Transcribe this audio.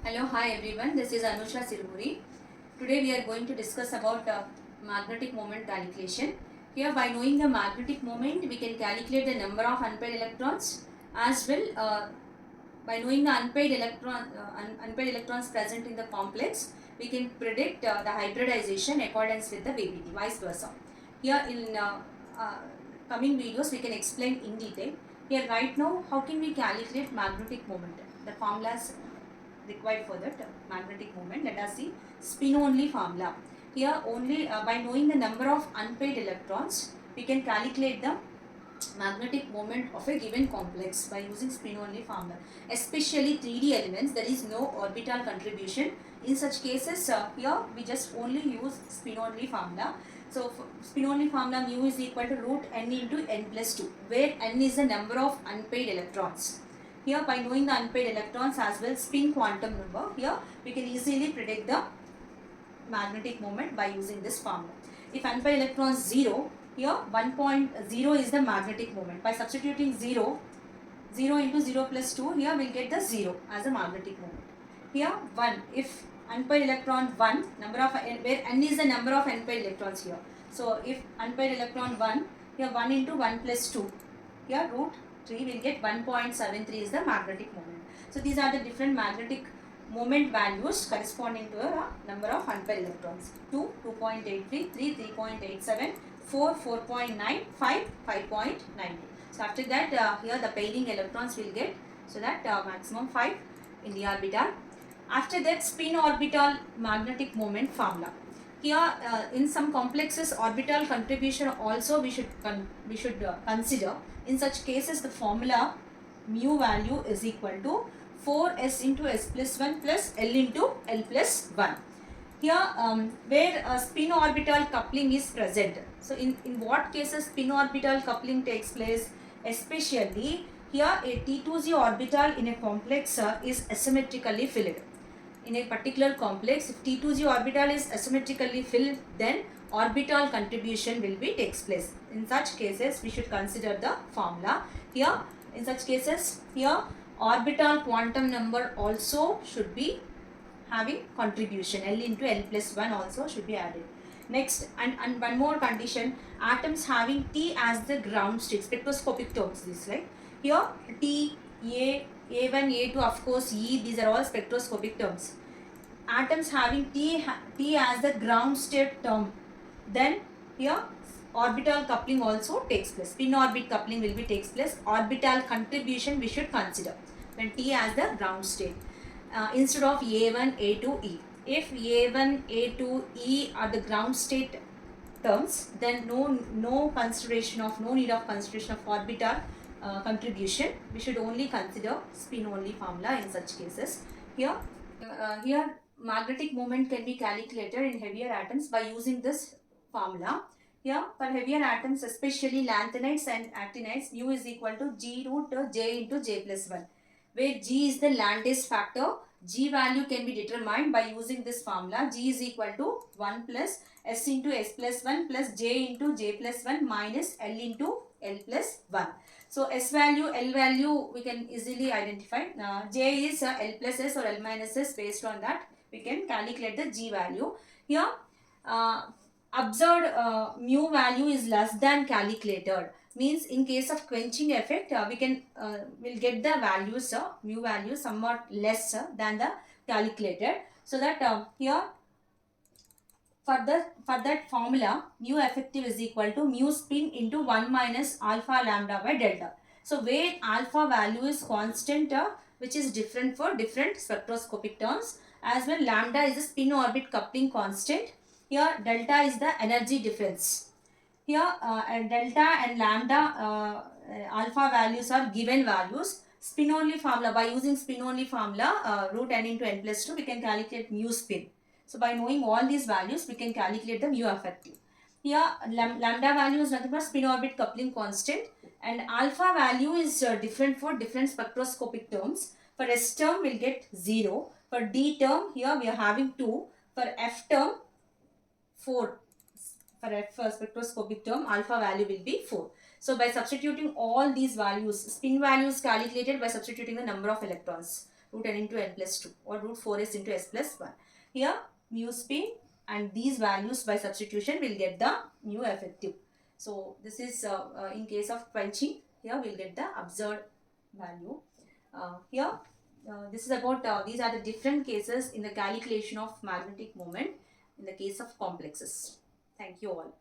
Hello, hi everyone. This is Anusha Sirmuri. Today we are going to discuss about magnetic moment calculation. Here, by knowing the magnetic moment, we can calculate the number of unpaired electrons as well. By knowing the unpaired electrons present in the complex, we can predict the hybridization accordance with the VBT, vice versa. Here in uh, coming videos, we can explain in detail. Here, right now, how can we calculate magnetic moment? The formulas required for that magnetic moment. Let us see spin only formula. Here only by knowing the number of unpaired electrons, we can calculate the magnetic moment of a given complex by using spin only formula. Especially 3D elements, there is no orbital contribution. In such cases, here we just only use spin only formula. So spin only formula mu is equal to root n into n plus 2, where n is the number of unpaired electrons. Here, by knowing the unpaired electrons as well spin quantum number, here we can easily predict the magnetic moment by using this formula. If unpaired electrons 0, here 1.0 is the magnetic moment. By substituting 0 into 0 plus 2, here we will get the 0 as a magnetic moment. Here 1, if unpaired electron 1, number of where n is the number of unpaired electrons here. So if unpaired electron 1, here 1 into 1 plus 2, here root 3 will get 1.73 is the magnetic moment. So these are the different magnetic moment values corresponding to a number of unpaired electrons. 2, 2.83, 3, 3.87, 4, 4.9, 5, 5.92. So after that here the pairing electrons will get, so that maximum 5 in the orbital. After that spin orbital magnetic moment formula. Here in some complexes orbital contribution also we should consider. In such cases the formula mu value is equal to 4s into s plus 1 plus l into l plus 1. Here where spin orbital coupling is present. So in what cases spin orbital coupling takes place? Especially here a T2z orbital in a complex is asymmetrically filled. In a particular complex, if T2z orbital is asymmetrically filled, then orbital contribution will be takes place. In such cases, we should consider the formula. Here, in such cases, here orbital quantum number also should be having contribution. L into L plus 1 also should be added. Next, and one more condition, atoms having T as the ground state, spectroscopic terms, this right? Here, T, A1, A2, of course, E, these are all spectroscopic terms. Atoms having T as the ground state term, then here orbital coupling also takes place. Spin orbit coupling will be takes place. Orbital contribution we should consider when T as the ground state instead of A1, A2, E. If A1, A2, E are the ground state terms, then no need of consideration of orbital contribution. We should only consider spin only formula in such cases. Here magnetic moment can be calculated in heavier atoms by using this formula. Here for heavier atoms, especially lanthanides and actinides, mu is equal to G root J into J plus 1, where G is the Landis factor. G value can be determined by using this formula. G is equal to 1 plus S into S plus 1 plus J into J plus 1 minus L into L plus 1. So S value, L value we can easily identify. J is L plus S or L minus S. Based on that we can calculate the G value. Here observed mu value is less than calculated. Means in case of quenching effect we can will get the values mu value somewhat less than the calculated. So that here for that formula mu effective is equal to mu spin into 1 minus alpha lambda by delta. So where alpha value is constant which is different for different spectroscopic terms, as well lambda is the spin orbit coupling constant. Here delta is the energy difference. Here delta and lambda alpha values are given values. Spin only formula, by using spin only formula root n into n plus 2 we can calculate mu spin. So by knowing all these values we can calculate the mu effective. Here lambda value is nothing but spin orbit coupling constant, and alpha value is different for different spectroscopic terms. For S term we will get 0. For D term here we are having 2. For F term 4. For F spectroscopic term alpha value will be 4. So by substituting all these values, spin values calculated by substituting the number of electrons. root n into n plus 2 or root 4s into s plus 1. Here mu spin and these values by substitution will get the mu effective. So this is in case of quenching, here we will get the observed value. Here this is about these are the different cases in the calculation of magnetic moment in the case of complexes. Thank you all.